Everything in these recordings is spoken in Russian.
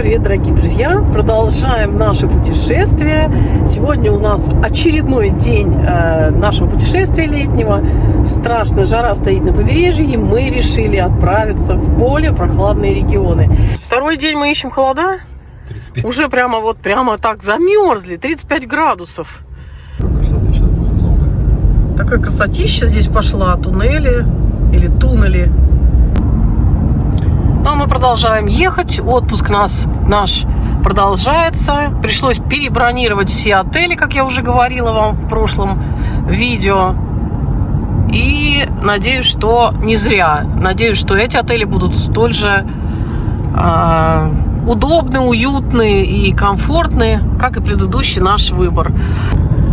привет, дорогие друзья! Продолжаем наше путешествие. Сегодня у нас очередной день нашего путешествия летнего. Страшная жара стоит на побережье, и мы решили отправиться в более прохладные регионы. Второй день мы ищем холода. 35. Уже прямо так замерзли. 35 градусов. Красоты сейчас будет много. Такая красотища здесь пошла. Туннели или туннели. Но мы продолжаем ехать. Отпуск наш продолжается. Пришлось перебронировать все отели, как я уже говорила вам в прошлом видео. И надеюсь, что не зря. Надеюсь, что эти отели будут столь же удобны, уютны и комфортны, как и предыдущий наш выбор.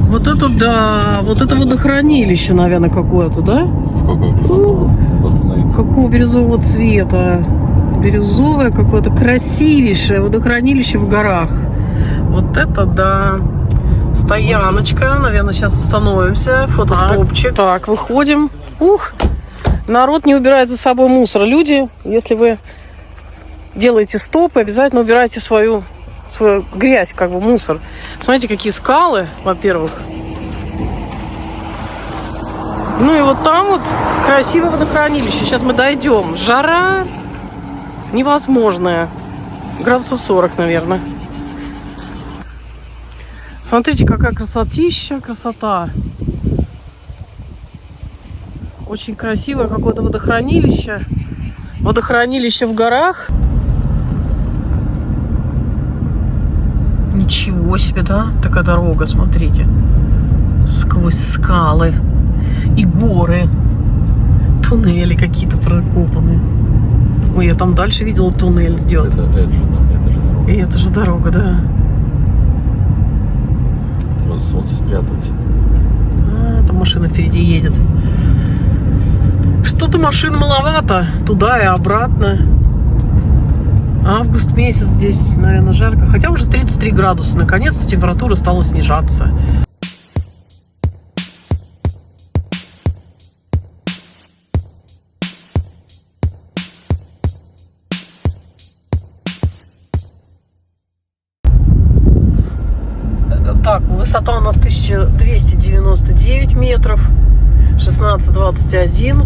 Вот это да, вот это водохранилище, наверное, какое-то, да? Какая красота. Остановиться. Какого бирюзового цвета. Бирюзовое какое-то красивейшее водохранилище в горах. Вот это да. Стояночка. Наверное, сейчас остановимся. Фотостопчик. Так, выходим. Ух! Народ не убирает за собой мусор. Люди, если вы делаете стопы, обязательно убирайте свою грязь, как бы мусор. Смотрите, какие скалы, во-первых. Ну и вот там вот красивое водохранилище. Сейчас мы дойдем. Жара невозможная. Градусов 40, наверное. Смотрите, какая красотища, красота. Очень красивое какое-то водохранилище. Водохранилище в горах. Ничего себе, да? Такая дорога, смотрите. Сквозь скалы и горы. Туннели какие-то прокопаны. Ой, я там дальше видела туннель идет. Это же дорога. И это же дорога, да. Сразу солнце спряталось. Там машина впереди едет. Что-то машин маловато. Туда и обратно. Август месяц, здесь, наверное, жарко. Хотя уже 33 градуса. Наконец-то температура стала снижаться. Так, высота у нас 1299 метров. 1621.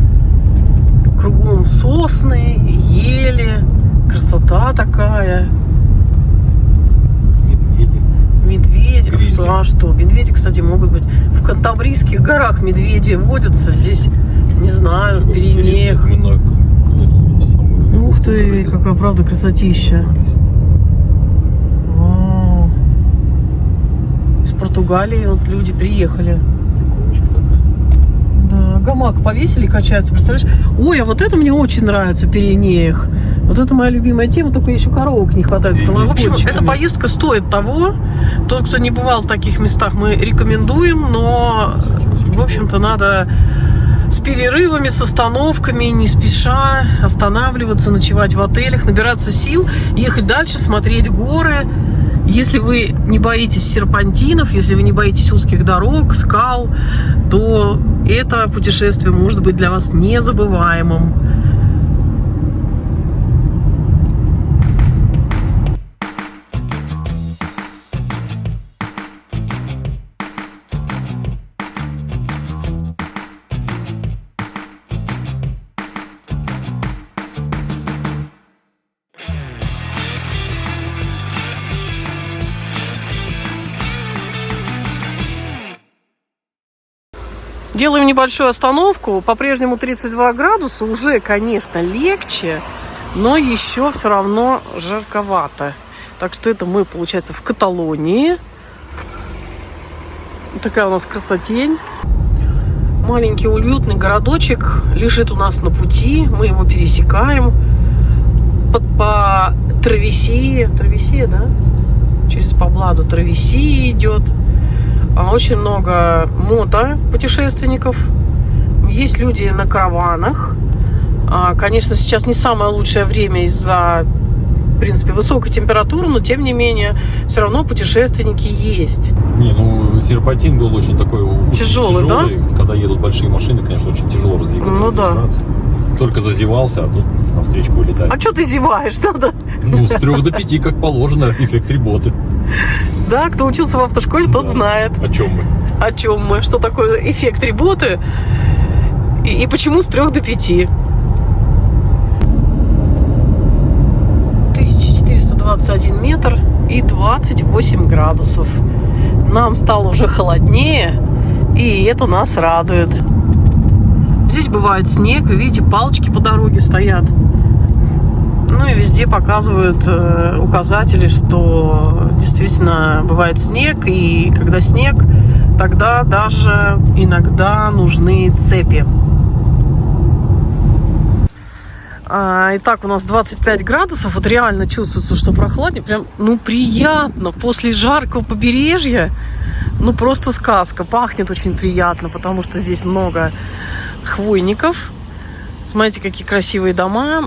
Кругом сосны, ели. Красота такая. Медведи. А что? Медведи, кстати, могут быть. В Кантабрийских горах медведи водятся. Здесь, не знаю, в Пиренеях. Ух ты, какая правда красотища. О, из Португалии вот люди приехали. Да, гамак повесили, качаются, представляешь? Ой, а вот это мне очень нравится в Пиренеях. Вот это моя любимая тема, только еще коровок не хватает с колокольчиками. В общем, эта поездка стоит того. Тот, кто не бывал в таких местах, мы рекомендуем, но, в общем-то, надо с перерывами, с остановками, не спеша останавливаться, ночевать в отелях, набираться сил, ехать дальше, смотреть горы. Если вы не боитесь серпантинов, если вы не боитесь узких дорог, скал, то это путешествие может быть для вас незабываемым. Делаем небольшую остановку. По-прежнему 32 градуса. Уже, конечно, легче, но еще все равно жарковато. Так что это мы, получается, в Каталонии. Такая у нас красотень. Маленький уютный городочек лежит у нас на пути. Мы его пересекаем по Травесии. Травесия, да? Через Побладу Травесии идет. Очень много мотопутешественников. Есть люди на караванах. Конечно, сейчас не самое лучшее время из-за, в принципе, высокой температуры, но тем не менее, все равно путешественники есть. Не, ну серпантин был очень такой тяжелый, да? Когда едут большие машины, конечно, очень тяжело разъезжаться. Ну да. Только зазевался, а тут навстречу вылетает. А что ты зеваешь? Надо Ну, с 3 до 5, как положено, эффект Риботы. Да, кто учился в автошколе, тот знает. О чем мы? О чем мы, что такое эффект Риботы и почему с 3 до 5. 1421 метр и 28 градусов. Нам стало уже холоднее, и это нас радует. Здесь бывает снег, вы видите, палочки по дороге стоят. Ну и везде показывают указатели, что действительно бывает снег, и когда снег, тогда даже иногда нужны цепи. Итак, у нас 25 градусов, вот реально чувствуется, что прохладнее, прям, ну, приятно, после жаркого побережья, ну, просто сказка, пахнет очень приятно, потому что здесь много хвойников. Смотрите, какие красивые дома.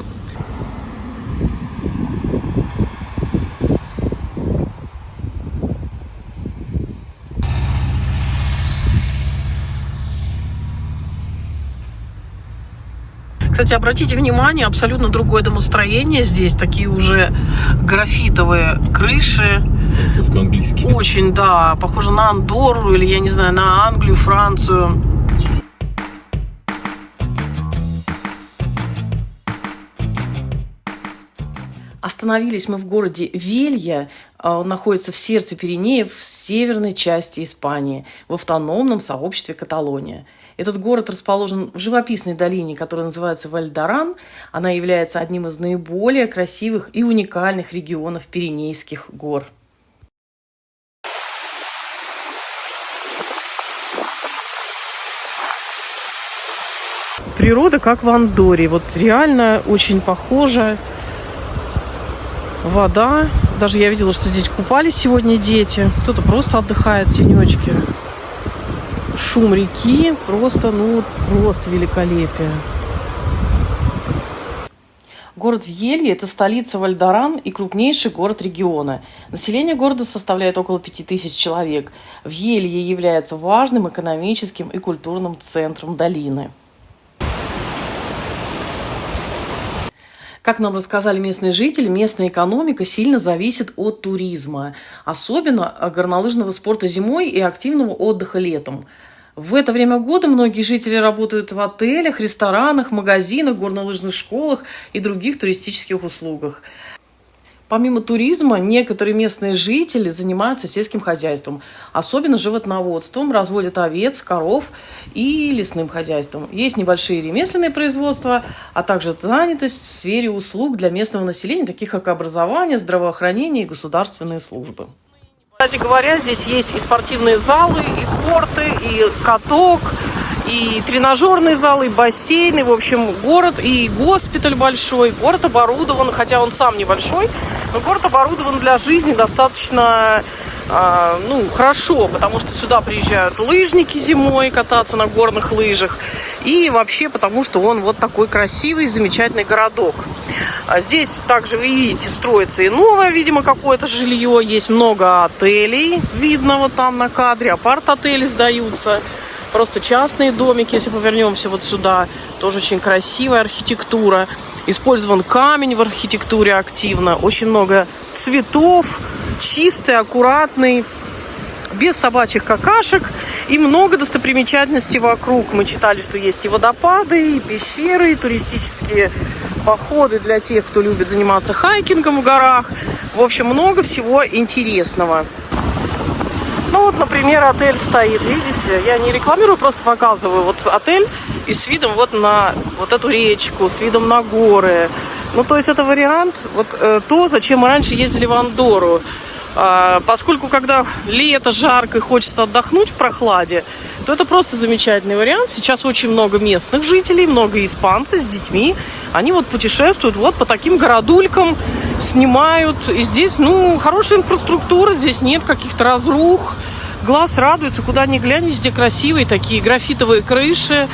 Кстати, обратите внимание, абсолютно другое домостроение здесь. Такие уже графитовые крыши. Французско-английский. Очень, да, похоже на Андорру или, я не знаю, на Англию, Францию. Остановились мы в городе Велья. Он находится в сердце Пиренеев, в северной части Испании, в автономном сообществе Каталония. Этот город расположен в живописной долине, которая называется Валь-д'Аран. Она является одним из наиболее красивых и уникальных регионов Пиренейских гор. Природа как в Андорре. Вот реально очень похожа. Вода. Даже я видела, что здесь купались сегодня дети. Кто-то просто отдыхает в тенечке. Шум реки. Просто великолепие. Город Вьелья – это столица Валь-д'Аран и крупнейший город региона. Население города составляет около 5000 человек. Вьелья является важным экономическим и культурным центром долины. Как нам рассказали местные жители, местная экономика сильно зависит от туризма, особенно горнолыжного спорта зимой и активного отдыха летом. В это время года многие жители работают в отелях, ресторанах, магазинах, горнолыжных школах и других туристических услугах. Помимо туризма, некоторые местные жители занимаются сельским хозяйством, особенно животноводством, разводят овец, коров и лесным хозяйством. Есть небольшие ремесленные производства, а также занятость в сфере услуг для местного населения, таких как образование, здравоохранение и государственные службы. Кстати говоря, здесь есть и спортивные залы, и корты, и каток, и тренажерные залы, и бассейны. В общем, город и госпиталь большой. Город оборудован, хотя он сам небольшой, но город оборудован для жизни достаточно хорошо, потому что сюда приезжают лыжники зимой кататься на горных лыжах. И вообще потому, что он вот такой красивый, замечательный городок. Здесь также, вы видите, строится и новое, видимо, какое-то жилье. Есть много отелей, видно вот там на кадре. Апарт-отели сдаются. Просто частные домики, если повернемся вот сюда. Тоже очень красивая архитектура. Использован камень в архитектуре активно. Очень много цветов. Чистый, аккуратный. Без собачьих какашек. И много достопримечательностей вокруг. Мы читали, что есть и водопады, и пещеры, и туристические походы для тех, кто любит заниматься хайкингом в горах. В общем, много всего интересного. Ну вот, например, отель стоит, видите? Я не рекламирую, просто показываю. Вот отель и с видом вот на вот эту речку, с видом на горы. Ну, то есть это вариант, вот то, зачем мы раньше ездили в Андорру. Поскольку, когда лето, жарко и хочется отдохнуть в прохладе, то это просто замечательный вариант. Сейчас очень много местных жителей, много испанцев с детьми. Они вот путешествуют вот по таким городулькам, снимают. И здесь, хорошая инфраструктура, здесь нет каких-то разрух. Глаз радуется, куда ни глянь, везде красивые такие графитовые крыши,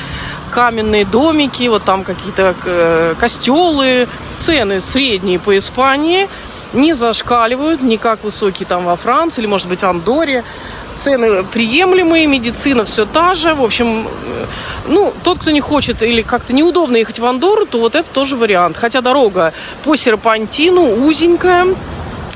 каменные домики, вот там какие-то костелы. Цены средние по Испании, не зашкаливают, не как высокие там во Франции или, может быть, Андорре. цены приемлемые, медицина все та же. В общем, ну, тот, кто не хочет или как-то неудобно ехать в Андорру, то вот это тоже вариант. Хотя дорога по серпантину узенькая,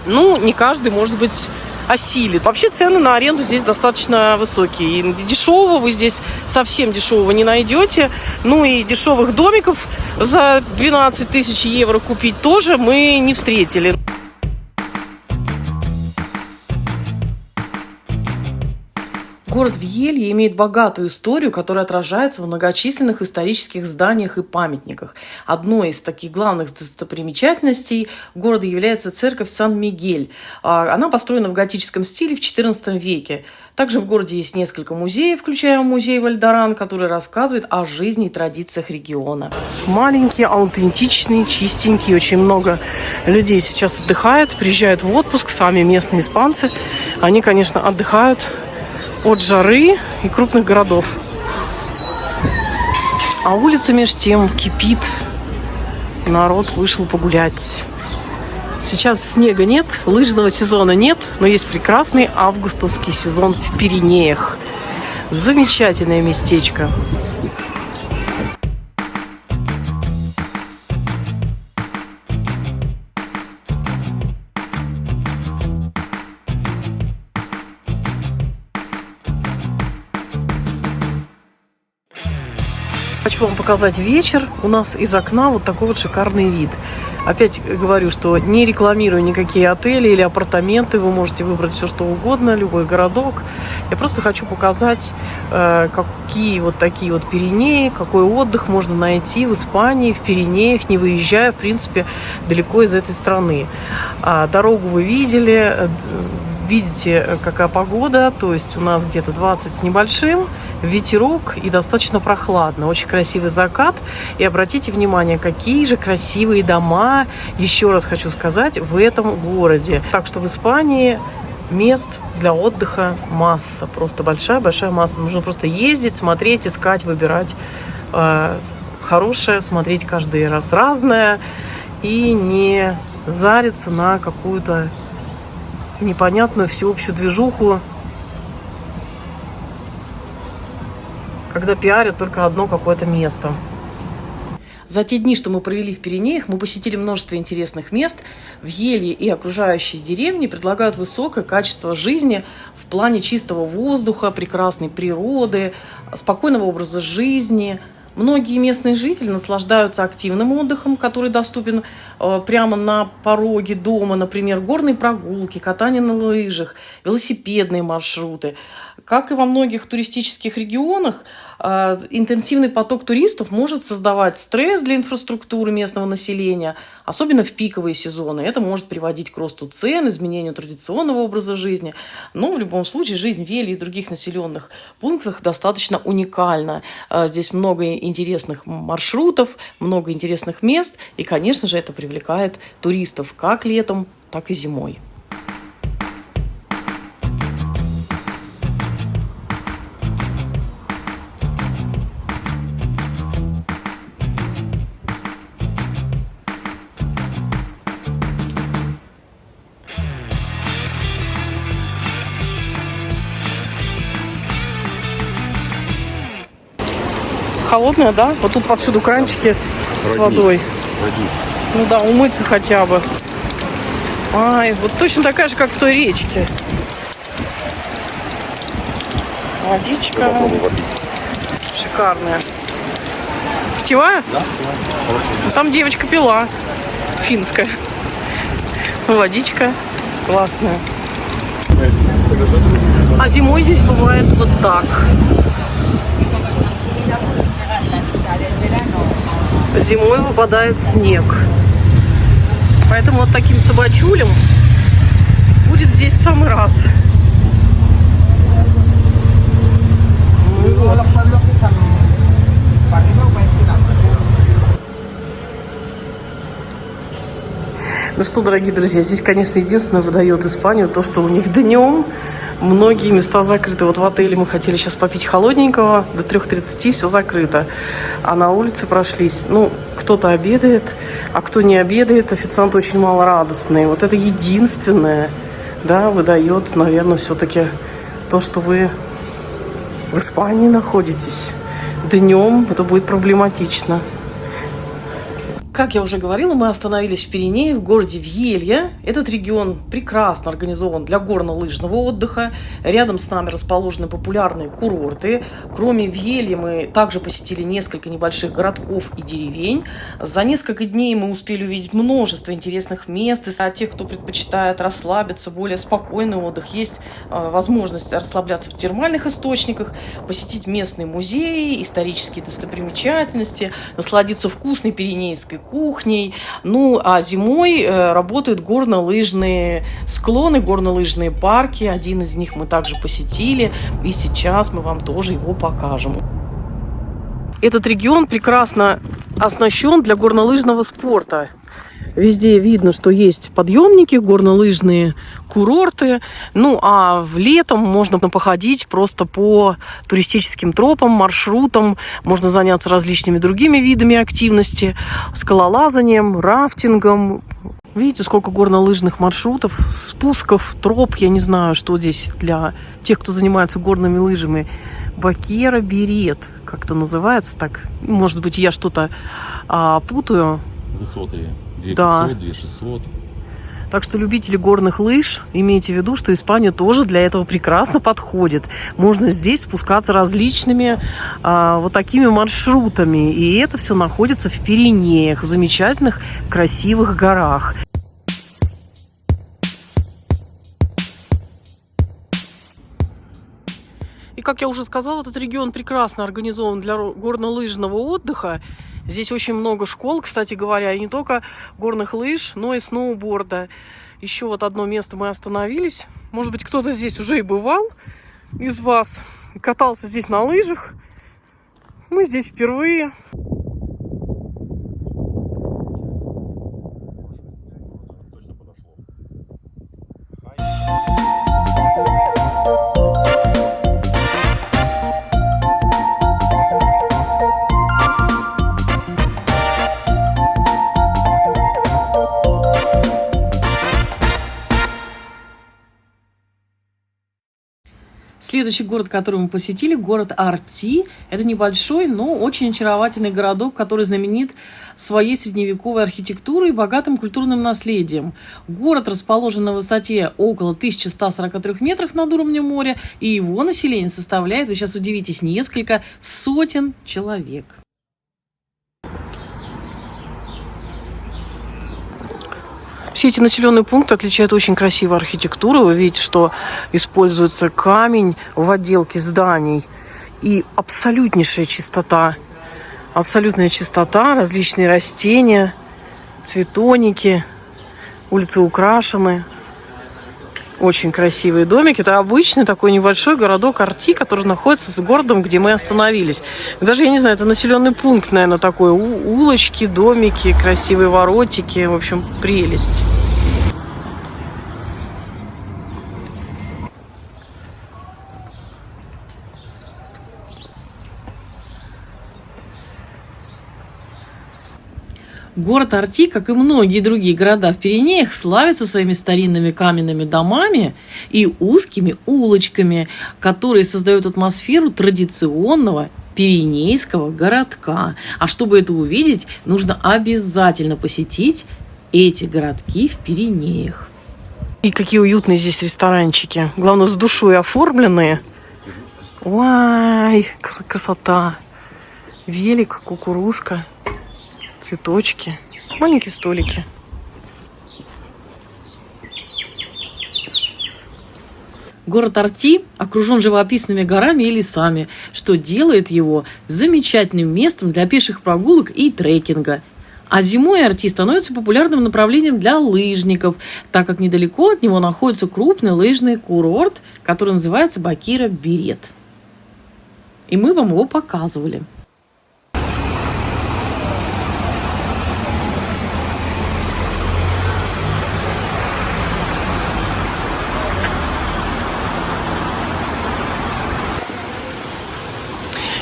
ну, не каждый, может быть, осилит. Вообще цены на аренду здесь достаточно высокие. И дешевого вы здесь совсем дешевого не найдете. Ну и дешевых домиков за 12 тысяч евро купить тоже мы не встретили. Город Вьелье имеет богатую историю, которая отражается в многочисленных исторических зданиях и памятниках. Одной из таких главных достопримечательностей города является церковь Сан-Мигель. Она построена в готическом стиле в XIV веке. Также в городе есть несколько музеев, включая музей Вальдаран, который рассказывает о жизни и традициях региона. Маленькие, аутентичные, чистенькие. Очень много людей сейчас отдыхает, приезжают в отпуск, сами местные испанцы. Они, конечно, отдыхают от жары и крупных городов. А улица между тем кипит. Народ вышел погулять. Сейчас снега нет, лыжного сезона нет, но есть прекрасный августовский сезон в Пиренеях. Замечательное местечко. Хочу вам показать вечер. У нас из окна вот такой вот шикарный вид. Опять говорю, что не рекламирую никакие отели или апартаменты. Вы можете выбрать все, что угодно, любой городок. Я просто хочу показать, какие вот такие вот Пиренеи, какой отдых можно найти в Испании, в Пиренеях, не выезжая, в принципе, далеко из этой страны. Дорогу вы видели. Видите, какая погода. То есть у нас где-то 20 с небольшим. Ветерок и достаточно прохладно. Очень красивый закат. И обратите внимание, какие же красивые дома, еще раз хочу сказать, в этом городе. Так что в Испании мест для отдыха масса. Просто большая-большая масса. Нужно просто ездить, смотреть, искать, выбирать хорошее, смотреть каждый раз разное. И не зариться на какую-то непонятную всеобщую движуху, когда пиарят только одно какое-то место. За те дни, что мы провели в Пиренеях, мы посетили множество интересных мест. Вьелье и окружающие деревни предлагают высокое качество жизни в плане чистого воздуха, прекрасной природы, спокойного образа жизни. Многие местные жители наслаждаются активным отдыхом, который доступен прямо на пороге дома, например, горные прогулки, катание на лыжах, велосипедные маршруты. Как и во многих туристических регионах, интенсивный поток туристов может создавать стресс для инфраструктуры местного населения, особенно в пиковые сезоны. Это может приводить к росту цен, изменению традиционного образа жизни. Но в любом случае жизнь в Вьелье и других населенных пунктах достаточно уникальна. Здесь много интересных маршрутов, много интересных мест. И, конечно же, это привлекает туристов как летом, так и зимой. Холодная, да? Вот тут повсюду кранчики с водой. Ну да, умыться хотя бы. Ай, вот точно такая же, как в той речке. Водичка. Шикарная. Питьевая? Да. Там девочка пила. Финская. Водичка классная. А зимой здесь бывает вот так. Зимой выпадает снег. Поэтому вот таким собачулям будет здесь в самый раз. Вот. Ну что, дорогие друзья, здесь, конечно, единственное выдает Испанию то, что у них днем многие места закрыты. Вот в отеле мы хотели сейчас попить холодненького, до 3:30 все закрыто. А на улице прошлись. Ну, кто-то обедает, а кто не обедает, официанты очень малорадостные. Вот это единственное, да, выдает, наверное, все-таки то, что вы в Испании находитесь. Днем это будет проблематично. Как я уже говорила, мы остановились в Пиренеях, в городе Вьелья. Этот регион прекрасно организован для горнолыжного отдыха. Рядом с нами расположены популярные курорты. Кроме Вьелья мы также посетили несколько небольших городков и деревень. За несколько дней мы успели увидеть множество интересных мест. И для тех, кто предпочитает расслабиться, более спокойный отдых, есть возможность расслабляться в термальных источниках, посетить местные музеи, исторические достопримечательности, насладиться вкусной пиренейской кухней. Ну, а зимой работают горнолыжные склоны, горнолыжные парки. Один из них мы также посетили, и сейчас мы вам тоже его покажем. Этот регион прекрасно оснащен для горнолыжного спорта. Везде видно, что есть подъемники, горнолыжные курорты. Ну, а летом можно походить просто по туристическим тропам, маршрутам. Можно заняться различными другими видами активности. Скалолазанием, рафтингом. Видите, сколько горнолыжных маршрутов, спусков, троп. Я не знаю, что здесь для тех, кто занимается горными лыжами. Бакера Берет. Как это называется так? Может быть, я что-то путаю. Высоты 2500, да. 2600. Так что любители горных лыж, имейте в виду, что Испания тоже для этого прекрасно подходит. Можно здесь спускаться различными вот такими маршрутами. И это все находится в Пиренеях, в замечательных, красивых горах. И, как я уже сказала, этот регион прекрасно организован для горнолыжного отдыха. Здесь очень много школ, кстати говоря, и не только горных лыж, но и сноуборда. Еще вот одно место мы остановились. Может быть, кто-то здесь уже и бывал из вас, катался здесь на лыжах. Мы здесь впервые. Следующий город, который мы посетили, город Арти. Это небольшой, но очень очаровательный городок, который знаменит своей средневековой архитектурой и богатым культурным наследием. Город расположен на высоте около 1143 метров над уровнем моря, и его население составляет, вы сейчас удивитесь, несколько сотен человек. Все эти населенные пункты отличают очень красивая архитектура. Вы видите, что используется камень в отделке зданий. И абсолютнейшая чистота. Абсолютная чистота, различные растения, цветоники. Улицы украшены. Очень красивые домики. Это обычный такой небольшой городок Арти, который находится с городом, где мы остановились. Даже, я не знаю, это населенный пункт, наверное, такой. Улочки, домики, красивые воротики. В общем, прелесть. Город Арти, как и многие другие города в Пиренеях, славится своими старинными каменными домами и узкими улочками, которые создают атмосферу традиционного пиренейского городка. А чтобы это увидеть, нужно обязательно посетить эти городки в Пиренеях. И какие уютные здесь ресторанчики. Главное, с душой оформленные. Ой, красота. Велик, кукурузка. Цветочки, маленькие столики. Город Арти окружен живописными горами и лесами, что делает его замечательным местом для пеших прогулок и трекинга. А зимой Арти становится популярным направлением для лыжников, так как недалеко от него находится крупный лыжный курорт, который называется Бакера Берет. И мы вам его показывали.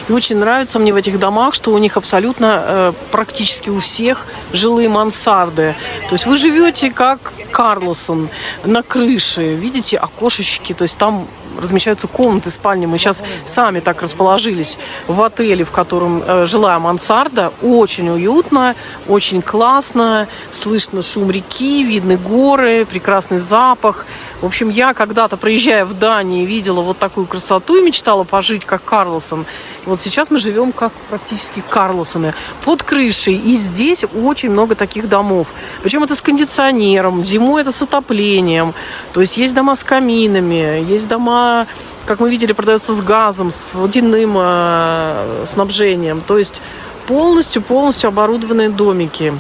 И очень нравится мне в этих домах, что у них абсолютно практически у всех жилые мансарды. То есть вы живете как Карлсон на крыше, видите окошечки, то есть там размещаются комнаты, спальни. Мы сейчас сами так расположились в отеле, в котором жилая мансарда. Очень уютно, очень классно. Слышно шум реки, видны горы, прекрасный запах. В общем, я когда-то, проезжая в Дании, видела вот такую красоту и мечтала пожить как Карлсон. И вот сейчас мы живем как практически Карлсоны. Под крышей. И здесь очень много таких домов. Причем это с кондиционером. Зимой это с отоплением. То есть есть дома с каминами. Есть дома, как мы видели, продаются с газом, с водяным снабжением. То есть полностью оборудованные домики.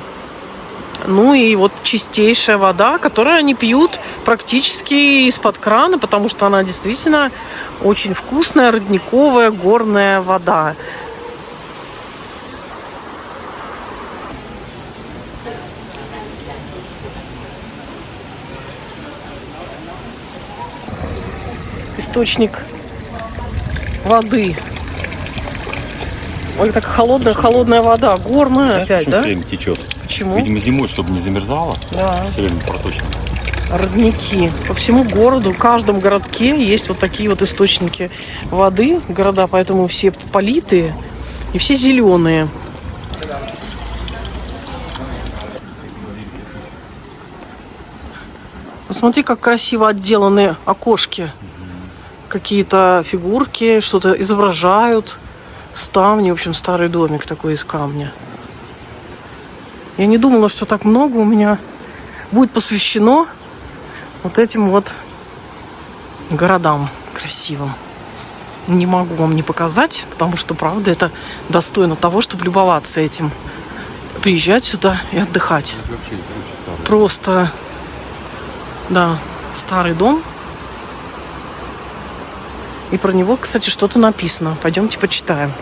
Ну и вот чистейшая вода, которую они пьют практически из-под крана, потому что она действительно очень вкусная, родниковая, горная вода. Источник воды. Ой, так холодная вода, горная. Знаешь, опять, да? Все время течет. Почему? Видимо, зимой, чтобы не замерзало. Да. Все время проточно. Родники. По всему городу, в каждом городке есть вот такие вот источники воды, города, поэтому все политые и все зеленые. Посмотри, как красиво отделаны окошки. Какие-то фигурки, что-то изображают. Ставни, в общем, старый домик такой из камня. Я не думала, что так много у меня будет посвящено вот этим вот городам красивым. Не могу вам не показать, потому что, правда, это достойно того, чтобы любоваться этим. Приезжать сюда и отдыхать. Просто, да, старый дом. И про него, кстати, что-то написано. Пойдемте почитаем.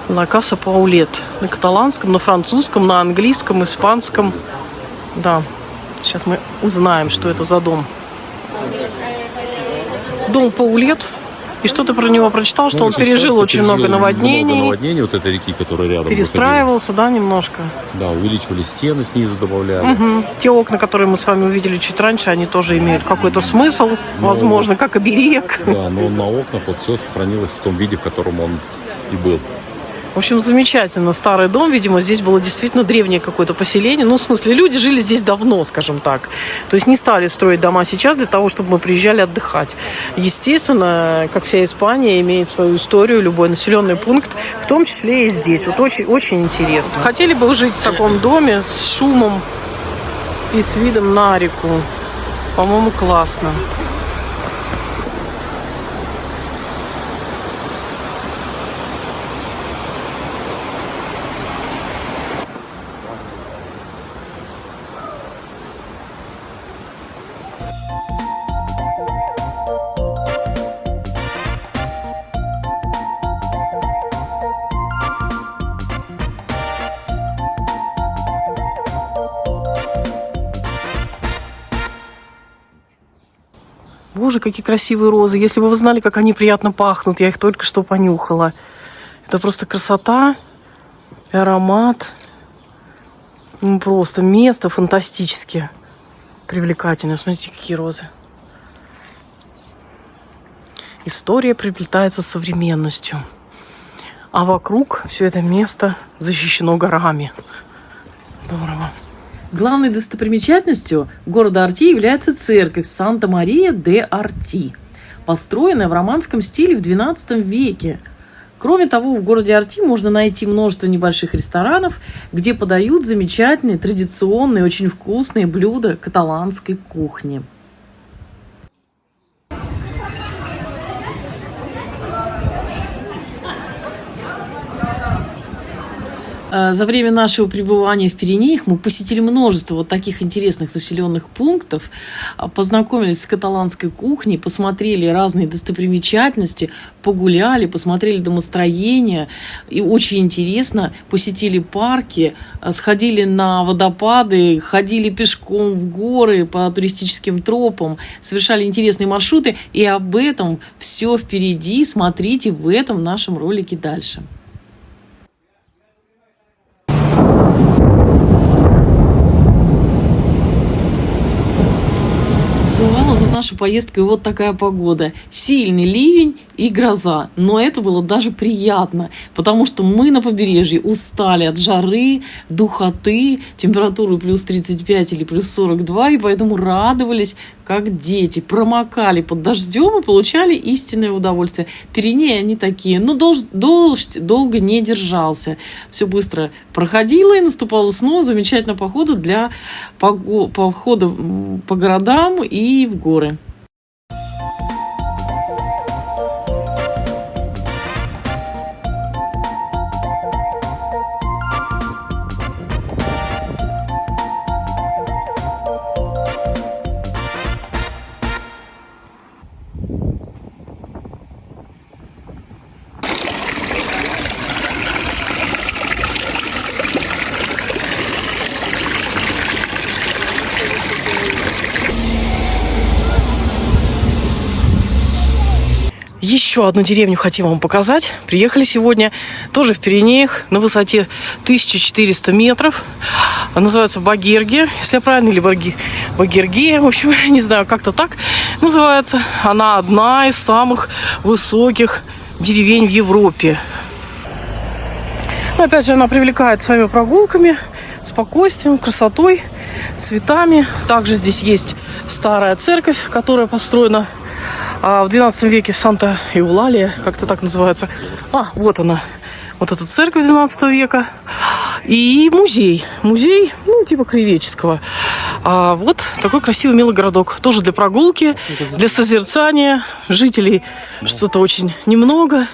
La Casa Paulet. На каталанском, на французском, на английском, испанском. Да. Сейчас мы узнаем, что это за дом. Дом Паулет. И что ты про него прочитал? Что он пережил очень много наводнений. Много наводнений вот этой реки, которая рядом. Перестраивался, да, немножко. Да, увеличивали стены, снизу добавляли. Угу. Те окна, которые мы с вами увидели чуть раньше, они тоже имеют какой-то смысл. Возможно, как оберег. Да, но на окнах вот все сохранилось в том виде, в котором он и был. В общем, замечательно. Старый дом, видимо, здесь было действительно древнее какое-то поселение. Ну, в смысле, люди жили здесь давно, скажем так. То есть не стали строить дома сейчас для того, чтобы мы приезжали отдыхать. Естественно, как вся Испания, имеет свою историю, любой населенный пункт, в том числе и здесь. Вот очень, очень интересно. Хотели бы жить в таком доме с шумом и с видом на реку? По-моему, классно. Боже, какие красивые розы. Если бы вы знали, как они приятно пахнут. Я их только что понюхала. Это просто красота, аромат. Ну, просто место фантастически привлекательное. Смотрите, какие розы. История приплетается с современностью. А вокруг все это место защищено горами. Здорово. Главной достопримечательностью города Арти является церковь Санта-Мария-де-Арти, построенная в романском стиле в XII веке. Кроме того, в городе Арти можно найти множество небольших ресторанов, где подают замечательные, традиционные, очень вкусные блюда каталанской кухни. За время нашего пребывания в Пиренеях мы посетили множество вот таких интересных населенных пунктов, познакомились с каталанской кухней, посмотрели разные достопримечательности, погуляли, посмотрели домостроения. И очень интересно, посетили парки, сходили на водопады, ходили пешком в горы по туристическим тропам, совершали интересные маршруты. И об этом все впереди. Смотрите в этом нашем ролике дальше. наша поездка, и вот такая погода. Сильный ливень и гроза. Но это было даже приятно, потому что мы на побережье устали от жары, духоты, температуры плюс 35 или плюс 42, и поэтому радовались, как дети. Промокали под дождем и получали истинное удовольствие. Пиренеи они такие. Но дождь долго не держался. Все быстро проходило, и наступало снова замечательная похода для похода по городам и в горы. Еще одну деревню хотим вам показать. Приехали сегодня тоже в Пиренеях на высоте 1400 метров. Называется Багерге, если я правильно, или Багерге, в общем, не знаю, как-то так называется. Она одна из самых высоких деревень в Европе. Но, опять же, она привлекает своими прогулками, спокойствием, красотой, цветами. Также здесь есть старая церковь, которая построена в 12 веке, Санта-Эулалия, как-то так называется. Вот она. Вот эта церковь 12 века. И музей. Музей, типа краеведческого. Вот такой красивый, милый городок. Тоже для прогулки, для созерцания. Жителей что-то очень немного.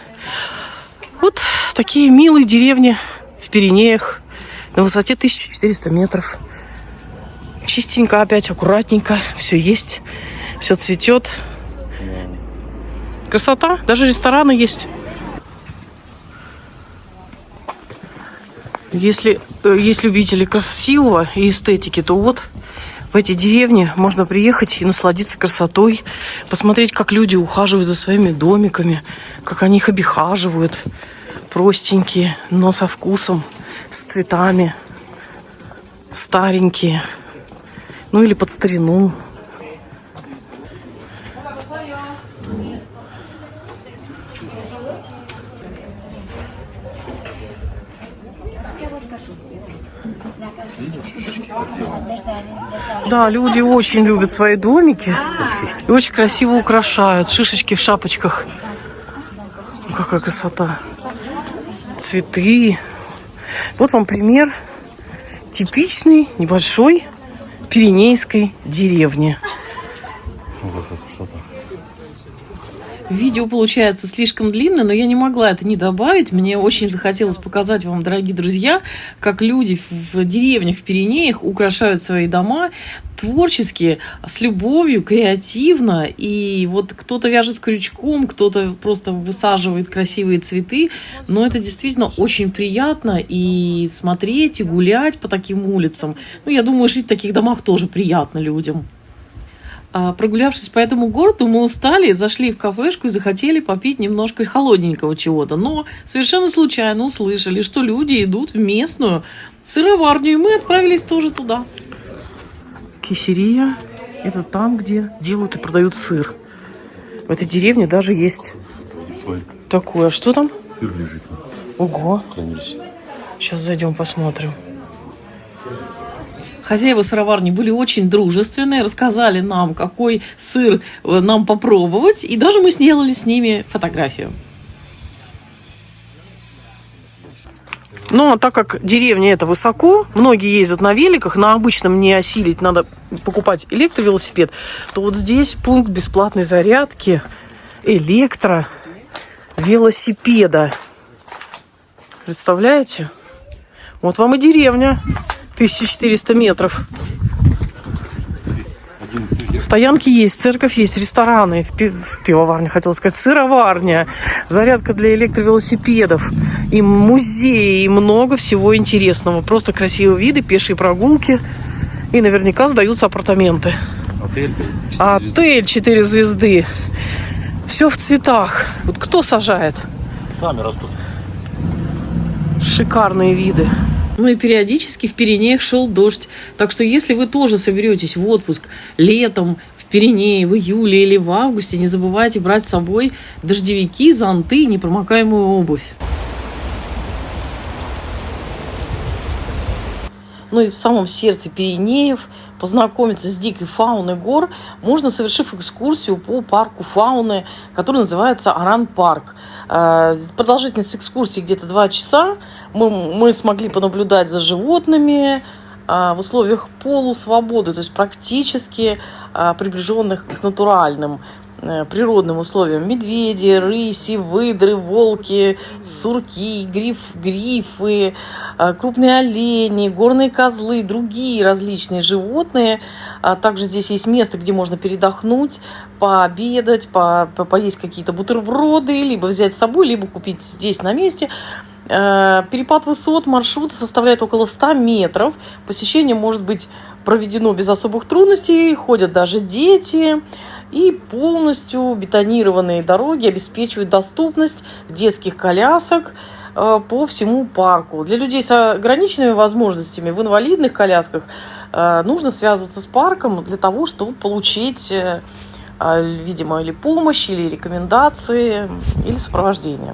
Вот такие милые деревни в Пиренеях на высоте 1400 метров. Чистенько, опять аккуратненько. Все есть, все цветет. Красота, даже рестораны есть. Если есть любители красивого и эстетики, то вот в эти деревни можно приехать и насладиться красотой, посмотреть, как люди ухаживают за своими домиками, как они их обихаживают. Простенькие, но со вкусом, с цветами, старенькие, или под старину. Да, люди очень любят свои домики и очень красиво украшают. Шишечки в шапочках. Какая красота. Цветы. Вот вам пример типичной небольшой пиренейской деревни. Видео получается слишком длинное, но я не могла это не добавить. Мне очень захотелось показать вам, дорогие друзья, как люди в деревнях, в Пиренеях украшают свои дома творчески, с любовью, креативно. И вот кто-то вяжет крючком, кто-то просто высаживает красивые цветы. Но это действительно очень приятно и смотреть, и гулять по таким улицам. Я думаю, жить в таких домах тоже приятно людям. Прогулявшись по этому городу, мы устали, зашли в кафешку и захотели попить немножко холодненького чего-то. Но совершенно случайно услышали, что люди идут в местную сыроварню, и мы отправились тоже туда. Кесерия – это там, где делают и продают сыр. В этой деревне даже есть такое. Что там? Сыр лежит. Ого. Хранились. Сейчас зайдем, посмотрим. Хозяева сыроварни были очень дружественные, рассказали нам, какой сыр нам попробовать, и даже мы сделали с ними фотографию. Но так как деревня это высоко, многие ездят на великах, на обычном не осилить, надо покупать электровелосипед, то вот здесь пункт бесплатной зарядки электровелосипеда. Представляете? Вот вам и деревня. 1400 метров. Стоянки есть, церковь есть, рестораны, пивоварня, хотела сказать, сыроварня, зарядка для электровелосипедов, и музей, и много всего интересного. Просто красивые виды, пешие прогулки, и наверняка сдаются апартаменты. Отель 4 звезды. Все в цветах. Вот кто сажает? Сами растут. Шикарные виды. И периодически в Пиренеях шел дождь. Так что если вы тоже соберетесь в отпуск летом в Пиренеи в июле или в августе, не забывайте брать с собой дождевики, зонты, непромокаемую обувь. Ну и в самом сердце Пиренеев познакомиться с дикой фауной гор можно, совершив экскурсию по парку фауны, который называется Аран-парк. Продолжительность экскурсии где-то 2 часа. Мы смогли понаблюдать за животными в условиях полусвободы, то есть практически приближенных к натуральным природным условиям. Медведи, рыси, выдры, волки, сурки, грифы, крупные олени, горные козлы, другие различные животные. Также здесь есть место, где можно передохнуть, пообедать, поесть какие-то бутерброды, либо взять с собой, либо купить здесь на месте. Перепад высот маршрута составляет около 100 метров. Посещение может быть проведено без особых трудностей, ходят даже дети. И полностью бетонированные дороги обеспечивают доступность детских колясок по всему парку. Для людей с ограниченными возможностями в инвалидных колясках нужно связываться с парком для того, чтобы получить, видимо, или помощь, или рекомендации, или сопровождение.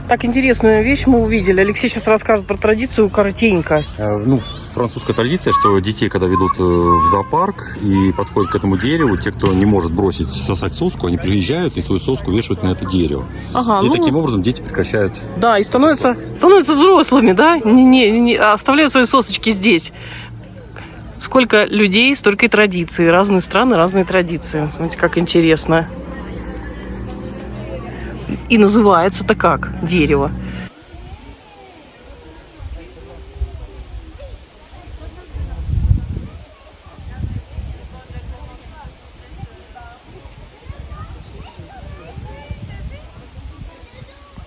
Так, интересную вещь мы увидели. Алексей сейчас расскажет про традицию коротенько. Ну, французская традиция, что детей, когда ведут в зоопарк и подходят к этому дереву, те, кто не может бросить сосать соску, они приезжают и свою соску вешают на это дерево. Ага, и таким образом дети прекращают... Да, и становятся взрослыми, да? Не оставляют свои сосочки здесь. Сколько людей, столько и традиций. Разные страны, разные традиции. Смотрите, как интересно. И называется-то как? Дерево.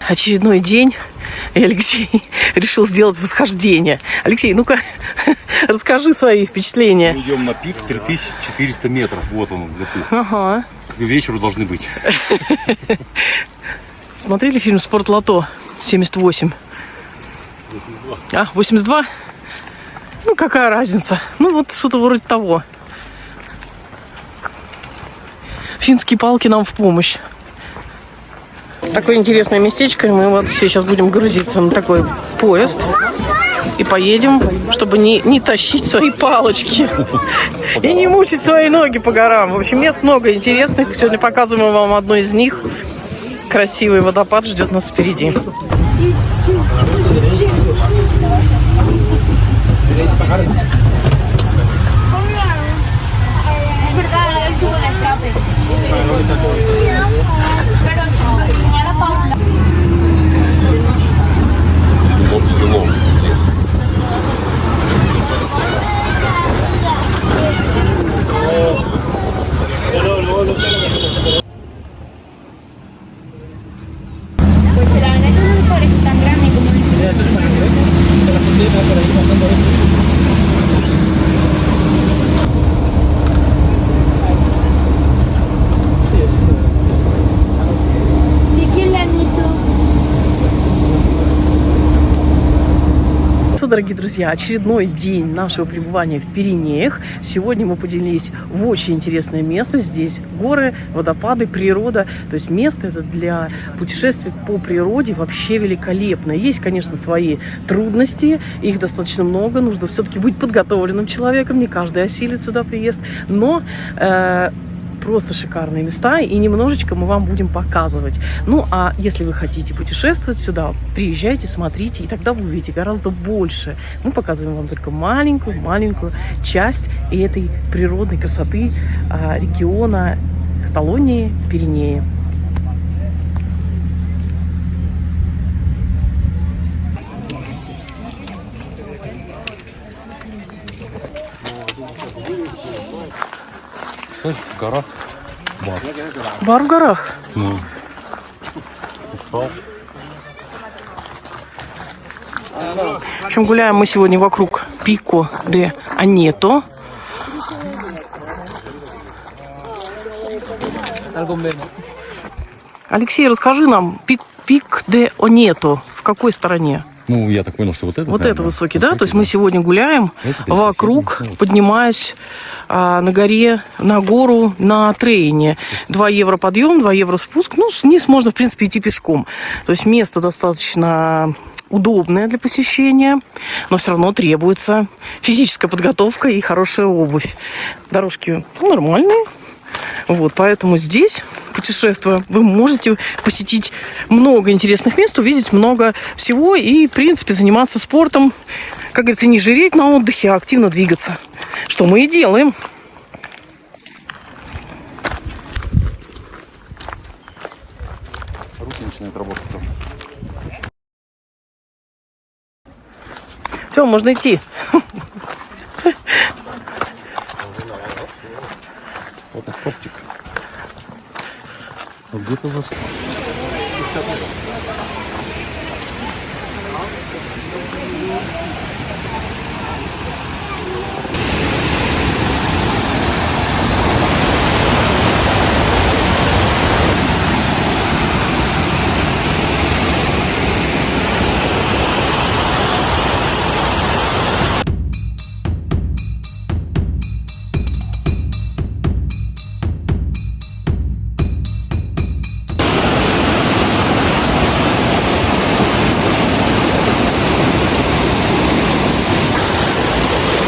Очередной день, и Алексей решил сделать восхождение. Алексей, ну-ка, расскажи свои впечатления. Мы идем на пик 3400 метров. Вот он, вверху. Ага. К вечеру должны быть. Смотрели фильм «Спортлото» 78? 82. 82? Ну, какая разница? Ну, вот что-то вроде того. Финские палки нам в помощь. Такое интересное местечко. Мы вот все сейчас будем грузиться на такой поезд. И поедем, чтобы не тащить свои палочки. И не мучить свои ноги по горам. В общем, мест много интересных. Сегодня показываем вам одно из них. Красивый водопад ждет нас впереди. Дорогие друзья, очередной день нашего пребывания в Пиренеях. Сегодня мы поделились в очень интересное место. Здесь горы, водопады, природа. То есть место это для путешествий по природе вообще великолепно. Есть, конечно, свои трудности. Их достаточно много. Нужно все-таки быть подготовленным человеком. Не каждый осилит сюда приезд. Но... просто шикарные места, и немножечко мы вам будем показывать. Ну, а если вы хотите путешествовать сюда, приезжайте, смотрите, и тогда вы увидите гораздо больше. Мы показываем вам только маленькую часть этой природной красоты региона Каталонии, Пиренеи. В горах бар. Бар в горах? Ну, устал. В общем, гуляем мы сегодня вокруг Пико де Ането. Алексей, расскажи нам, пик де Онето в какой стороне? Ну, я так понял, что вот это. Вот это высокий, да? То есть мы сегодня гуляем вокруг, поднимаясь на горе, на гору, на трейне. 2 евро подъем, 2 евро спуск. Ну, вниз можно, в принципе, идти пешком. То есть место достаточно удобное для посещения, но все равно требуется физическая подготовка и хорошая обувь. Дорожки нормальные. Вот, поэтому здесь, путешествуя, вы можете посетить много интересных мест, увидеть много всего и, в принципе, заниматься спортом. Как говорится, не жиреть на отдыхе, а активно двигаться. Что мы и делаем. Руки начинают работать тоже. Все, можно идти. Вот автоптик. А где-то зашел.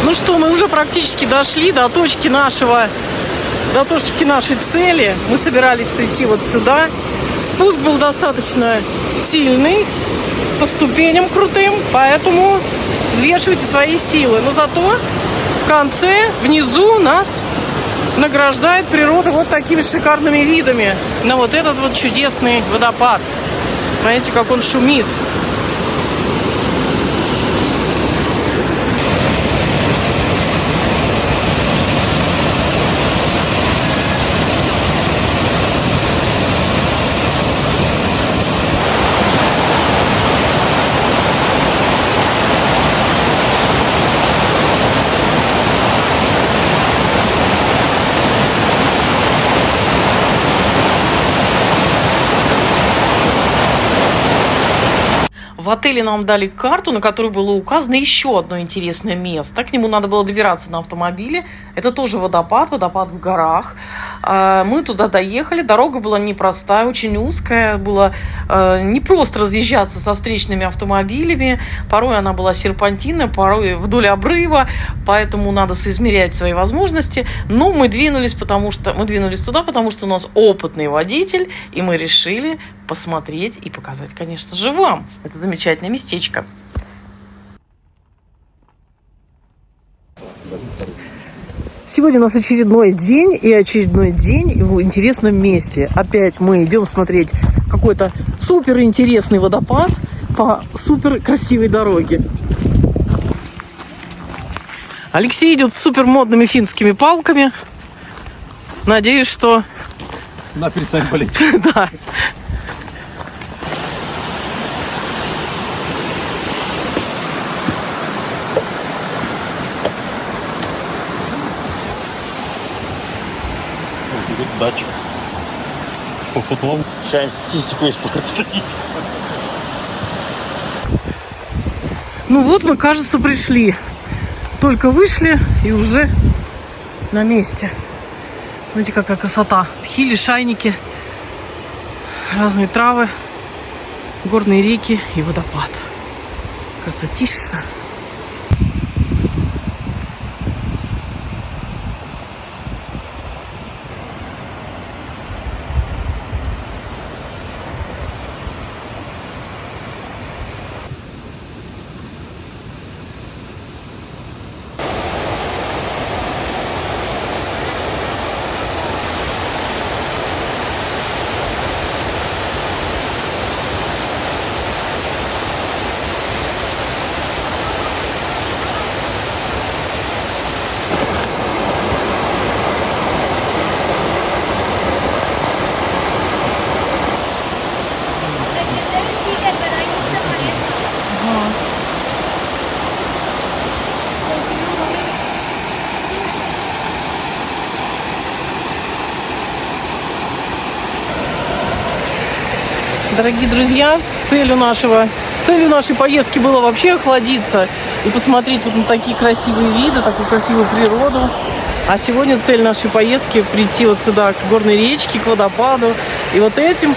Ну что, мы уже практически дошли до точки нашей цели. Мы собирались прийти вот сюда. Спуск был достаточно сильный, по ступеням крутым, поэтому взвешивайте свои силы. Но зато в конце, внизу нас награждает природа вот такими шикарными видами на вот этот вот чудесный водопад. Смотрите, как он шумит. В отеле нам дали карту, на которой было указано еще одно интересное место. К нему надо было добираться на автомобиле. Это тоже водопад в горах. Мы туда доехали. Дорога была непростая, очень узкая. Было не просто разъезжаться со встречными автомобилями. Порой она была серпантинная, порой вдоль обрыва. Поэтому надо соизмерять свои возможности. Но мы двинулись туда, потому что у нас опытный водитель. И мы решили посмотреть и показать, конечно же, вам. Это замечательное местечко. Сегодня у нас очередной день в интересном месте. Опять мы идем смотреть какой-то супер интересный водопад по супер красивой дороге. Алексей идет с супер модными финскими палками. Надеюсь, что... На, перестань болеть. Да. Датчик. Сейчас статистику испортить. Ну вот мы, кажется, пришли. Только вышли и уже на месте. Смотрите, какая красота. Мхи, лишайники, разные травы, горные реки и водопад. Красотища. Дорогие друзья, целью нашей поездки было вообще охладиться и посмотреть вот на такие красивые виды, такую красивую природу. А сегодня цель нашей поездки прийти вот сюда, к горной речке, к водопаду. И вот этим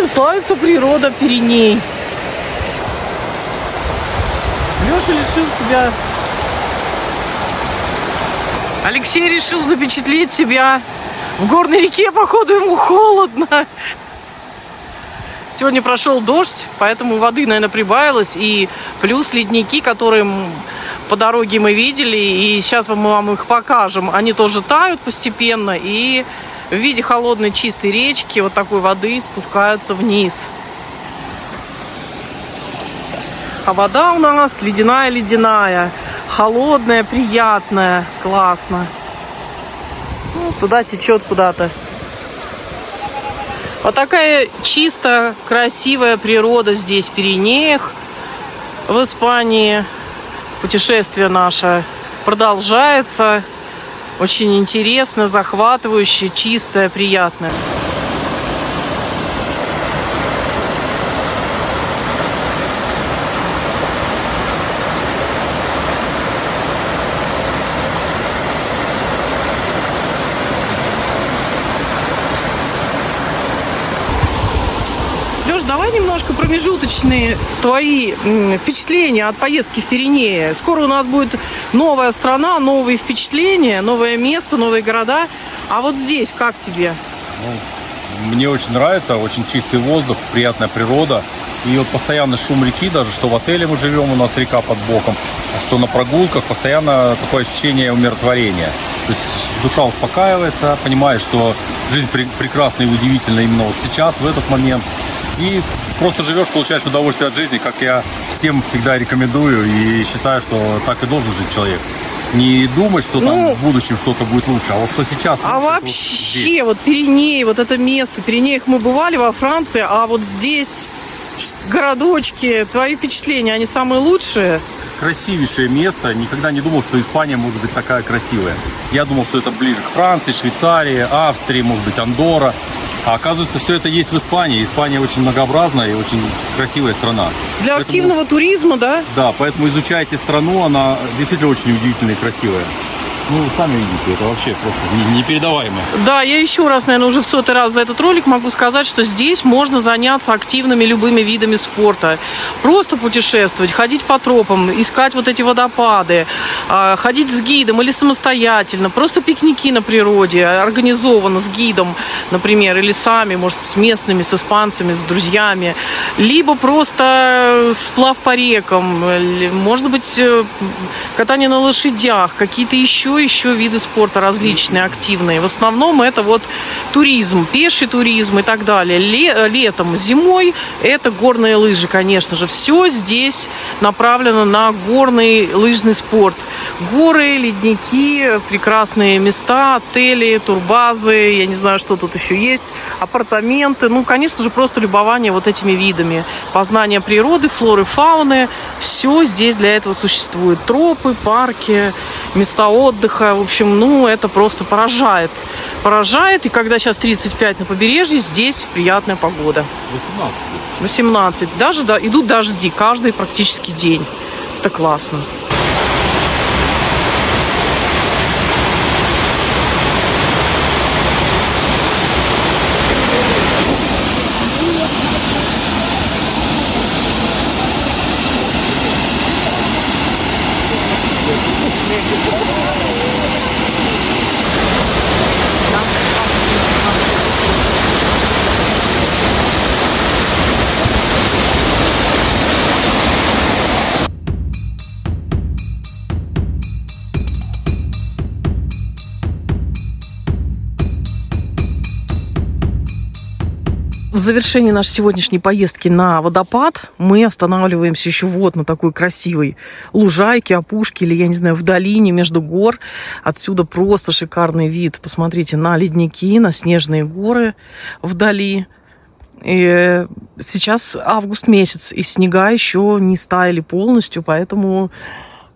славится природа Пиреней. Леша Алексей решил запечатлеть себя в горной реке, походу ему холодно. Сегодня прошел дождь, поэтому воды, наверное, прибавилось. И плюс ледники, которые по дороге мы видели, и сейчас мы вам их покажем, они тоже тают постепенно. И в виде холодной чистой речки, вот такой воды, спускаются вниз. А вода у нас ледяная, холодная, приятная, классно. Ну, туда течет куда-то. Вот такая чисто красивая природа здесь, в Пиренеях, в Испании. Путешествие наше продолжается. Очень интересно, захватывающе, чистое, приятное. Давай немножко промежуточные твои впечатления от поездки в Пиренеи. Скоро у нас будет новая страна, новые впечатления, новое место, новые города. А вот здесь как тебе? Мне очень нравится, очень чистый воздух, приятная природа. И вот постоянно шум реки, даже что в отеле мы живем, у нас река под боком, что на прогулках, постоянно такое ощущение умиротворения. То есть душа успокаивается, понимаешь, что жизнь прекрасна и удивительна именно вот сейчас, в этот момент. И просто живешь, получаешь удовольствие от жизни, как я всем всегда рекомендую и считаю, что так и должен жить человек. Не думать, что там в будущем что-то будет лучше, а вот что сейчас. А вообще, вот Пиренеи, вот это место, в Пиренеях мы бывали во Франции, а вот здесь городочки, твои впечатления, они самые лучшие? Красивейшее место. Никогда не думал, что Испания может быть такая красивая. Я думал, что это ближе к Франции, Швейцарии, Австрии, может быть, Андорра. А оказывается, все это есть в Испании. Испания очень многообразная и очень красивая страна. Для активного туризма, да? Да, поэтому изучайте страну, она действительно очень удивительная и красивая. Ну, сами видите, это вообще просто непередаваемо. Да, я еще раз, наверное, уже в 100-й раз за этот ролик могу сказать, что здесь можно заняться активными любыми видами спорта. Просто путешествовать, ходить по тропам, искать вот эти водопады, ходить с гидом или самостоятельно. Просто пикники на природе, организованно с гидом, например, или сами, может, с местными, с испанцами, с друзьями. Либо просто сплав по рекам, может быть, катание на лошадях, какие-то еще виды спорта различные, активные. В основном это вот туризм, пеший туризм и так далее. Летом, зимой это горные лыжи, конечно же. Все здесь направлено на горный лыжный спорт. Горы, ледники, прекрасные места, отели, турбазы, я не знаю, что тут еще есть, апартаменты. Ну, конечно же, просто любование вот этими видами. Познание природы, флоры, фауны. Все здесь для этого существует. Тропы, парки, места отдыха. В общем, ну, это просто поражает. Поражает. И когда сейчас 35 на побережье, здесь приятная погода. 18. Даже, да, идут дожди каждый практически день. Это классно. В завершении нашей сегодняшней поездки на водопад мы останавливаемся еще вот на такой красивой лужайке, опушке, или, я не знаю, в долине между гор. Отсюда просто шикарный вид. Посмотрите на ледники, на снежные горы вдали. И сейчас август месяц, и снега еще не стаяли полностью, поэтому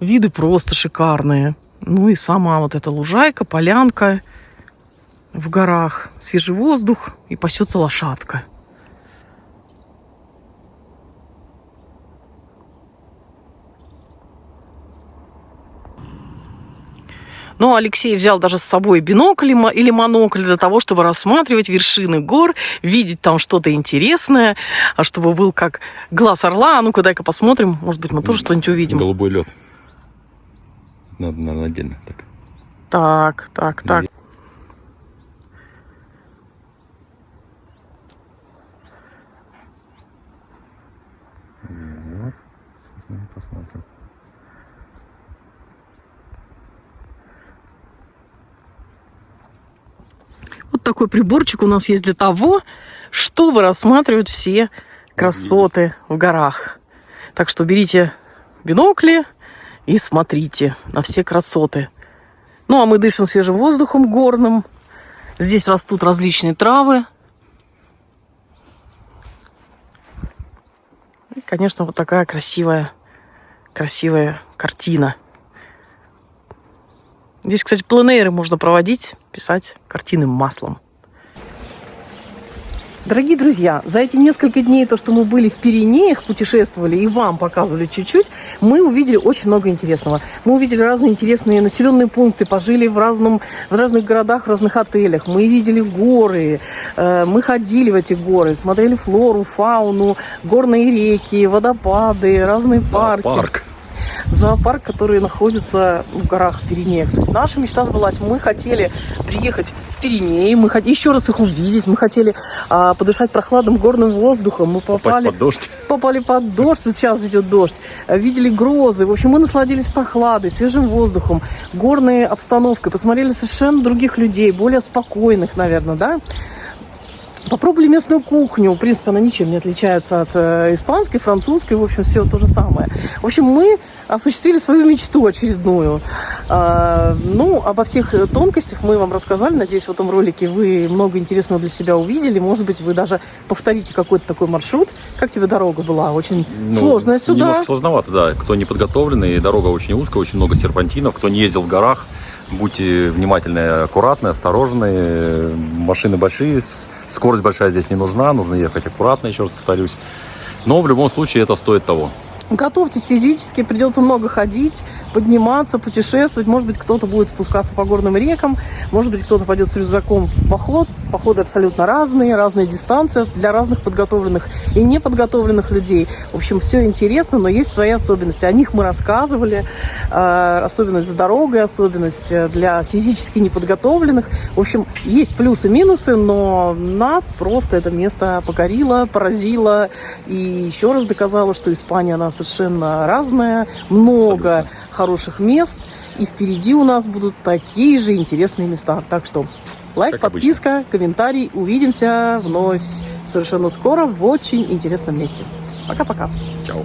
виды просто шикарные. Ну и сама вот эта лужайка, полянка. В горах свежий воздух и пасется лошадка. Но Алексей взял даже с собой бинокль или монокль для того, чтобы рассматривать вершины гор, видеть там что-то интересное, а чтобы был как глаз орла. А ну-ка, дай-ка посмотрим. Может быть, мы тоже что-нибудь увидим. Голубой лед. Надо отдельно. Так. Так. Вот. Посмотрим. Вот такой приборчик у нас есть для того, чтобы рассматривать все красоты в горах. Так что берите бинокли и смотрите на все красоты. Ну, а мы дышим свежим воздухом горным. Здесь растут различные травы. И, конечно, вот такая красивая картина. Здесь, кстати, пленэйры можно проводить, писать картины маслом. Дорогие друзья, за эти несколько дней, то, что мы были в Пиренеях, путешествовали и вам показывали чуть-чуть, мы увидели очень много интересного. Мы увидели разные интересные населенные пункты, пожили в разных городах, в разных отелях. Мы видели горы, мы ходили в эти горы, смотрели флору, фауну, горные реки, водопады, разные парки. Зоопарк, который находится в горах, в Пиренеях. То есть наша мечта сбылась. Мы хотели приехать в Пиренеи, мы хотели еще раз их увидеть, мы хотели подышать прохладным горным воздухом. Мы попали под дождь, сейчас идет дождь. Видели грозы. В общем, мы насладились прохладой, свежим воздухом, горной обстановкой. Посмотрели совершенно других людей, более спокойных, наверное, да? Попробовали местную кухню. В принципе, она ничем не отличается от испанской, французской. В общем, все то же самое. В общем, мы осуществили свою мечту очередную. Ну, обо всех тонкостях мы вам рассказали. Надеюсь, в этом ролике вы много интересного для себя увидели. Может быть, вы даже повторите какой-то такой маршрут. Как тебе дорога была? Очень сложная сюда. Немножко сложновато, да. Кто не подготовленный, дорога очень узкая, очень много серпантинов. Кто не ездил в горах, будьте внимательны, аккуратны, осторожны. Машины большие, скорость большая здесь не нужна. Нужно ехать аккуратно, еще раз повторюсь. Но в любом случае это стоит того. Готовьтесь физически, придется много ходить, подниматься, путешествовать. Может быть, кто-то будет спускаться по горным рекам, может быть, кто-то пойдет с рюкзаком в поход. Походы абсолютно разные дистанции для разных подготовленных и неподготовленных людей. В общем, все интересно, но есть свои особенности. О них мы рассказывали. Особенность с дорогой, особенность для физически неподготовленных. В общем, есть плюсы и минусы, но нас просто это место покорило, поразило и еще раз доказало, что Испания, она совершенно разная, много абсолютно хороших мест, и впереди у нас будут такие же интересные места. Так что лайк, как подписка, обычно, комментарий. Увидимся вновь совершенно скоро в очень интересном месте. Пока-пока. Чао.